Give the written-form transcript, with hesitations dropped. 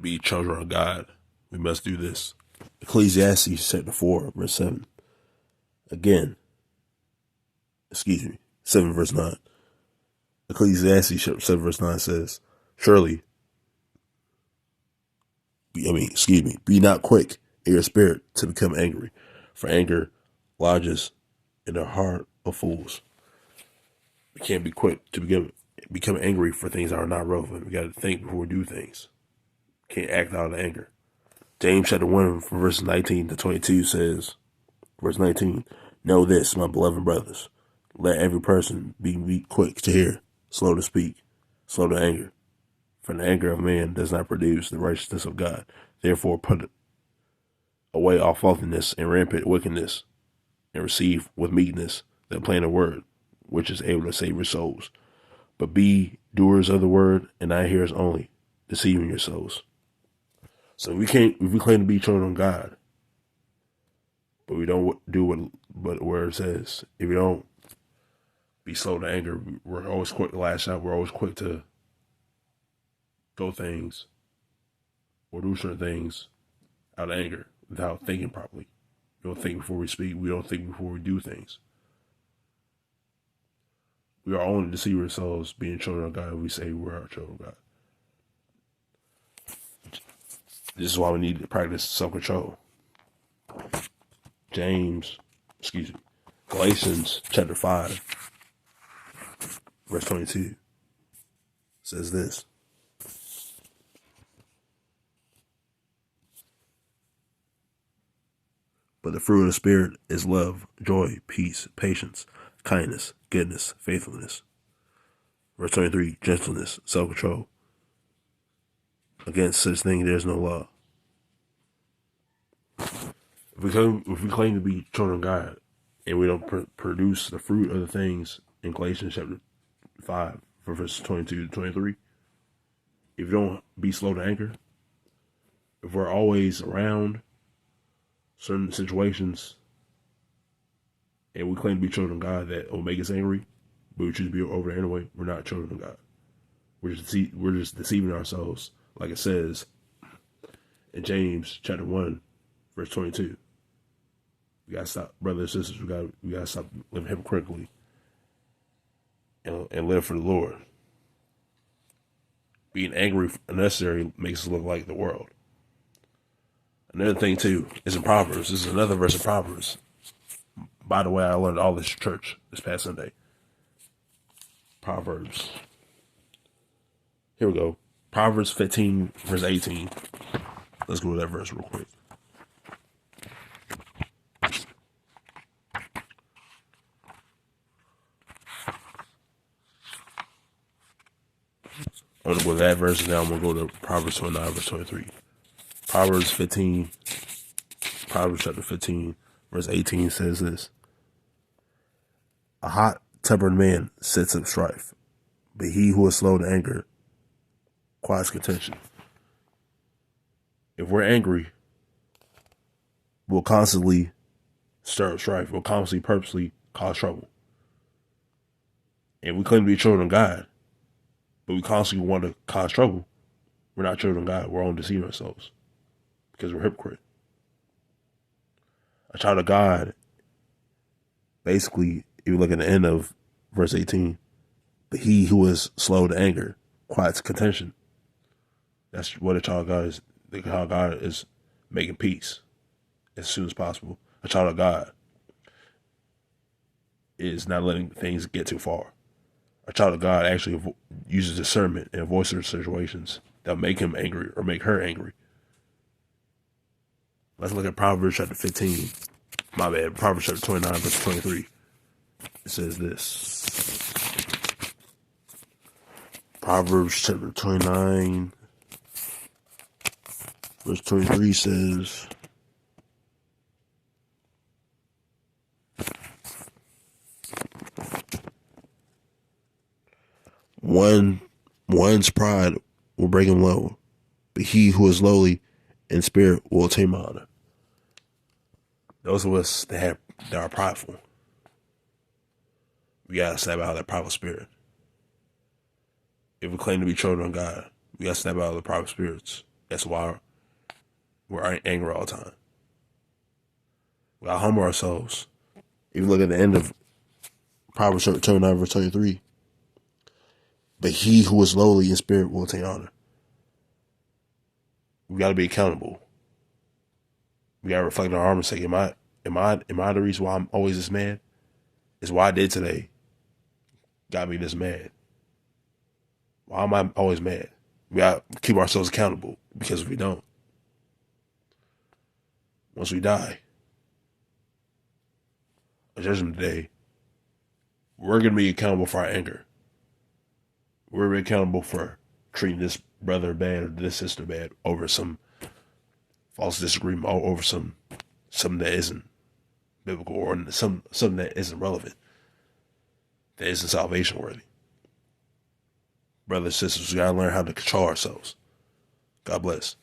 be children of God, we must do this. Ecclesiastes chapter 4, verse 7. Again, 7 verse 9. Ecclesiastes chapter 7 verse 9 says, surely, be not quick in your spirit to become angry, for anger lodges in the heart of fools. We can't be quick to become angry for things that are not relevant. We got to think before we do things. Can't act out of anger. James chapter 1 from verse 19 to 22 says, verse 19, know this, my beloved brothers, let every person be quick to hear, slow to speak, slow to anger. For the anger of man does not produce the righteousness of God. Therefore put away all faultiness and rampant wickedness, and receive with meekness the plain word, which is able to save your souls. But be doers of the word, and not hearers only, deceiving your souls. So if we claim to be children of God, but we don't do what where it says, if we don't be slow to anger, we're always quick to lash out, we're always quick to go things or do certain things out of anger without thinking properly. We don't think before we speak, we don't think before we do things. We are only to deceive ourselves being children of God if we say we're our children of God. This is why we need to practice self-control. Galatians chapter 5, verse 22 says this. But the fruit of the Spirit is love, joy, peace, patience, kindness, goodness, faithfulness. Verse 23, gentleness, self-control. Against such thing there is no law. If we claim to be children of God and we don't produce the fruit of the things in Galatians chapter 5, from verses 22 to 23, if you don't be slow to anger, if we're always around certain situations and we claim to be children of God that will make us angry, but we choose to be over there anyway, we're not children of God. We're just deceiving ourselves, like it says in James chapter 1, verse 22. We gotta stop, brothers and sisters. We gotta stop living hypocritically and live for the Lord. Being angry unnecessary makes us look like the world. Another thing too is in Proverbs. This is another verse of Proverbs. By the way, I learned all this at church this past Sunday. Proverbs. Here we go. Proverbs 15, verse 18. Let's go to that verse real quick. I'm going to go to that verse, and now I'm going to go to Proverbs 29, verse 23. Proverbs chapter 15, verse 18 says this. A hot-tempered man sets up strife, but he who is slow to anger quiets contention. If we're angry, we'll constantly stir up strife. We'll constantly purposely cause trouble. And we claim to be children of God, but we constantly want to cause trouble. We're not children of God. We're only deceiving ourselves because we're hypocrite. A child of God, basically, if you look at the end of verse 18, but he who is slow to anger quiets contention. That's what a child of God is. The child of God is making peace as soon as possible. A child of God is not letting things get too far. A child of God actually uses discernment and avoids situations that make him angry or make her angry. Let's look at Proverbs chapter 15. My bad. Proverbs chapter 29, verse 23. It says this. Proverbs chapter 29, verse 23 says, One's pride will bring him low, but he who is lowly in spirit will attain honor. Those of us that are prideful, we gotta snap out of that prideful spirit. If we claim to be children of God, we gotta snap out of the prideful spirits That's why we're angry all the time. We gotta humble ourselves. Even look at the end of Proverbs 29, verse 33. But he who is lowly in spirit will attain honor. We gotta be accountable. We gotta reflect on our mistake. Am I the reason why I'm always this mad? Is what I did today got me this mad. Why am I always mad? We gotta keep ourselves accountable, because if we don't, once we die, on Judgment Day, we're gonna be accountable for our anger. We're gonna be accountable for treating this brother bad or this sister bad over some false disagreement, or over something that isn't biblical, or something that isn't relevant, that isn't salvation worthy. Brothers and sisters, we gotta learn how to control ourselves. God bless.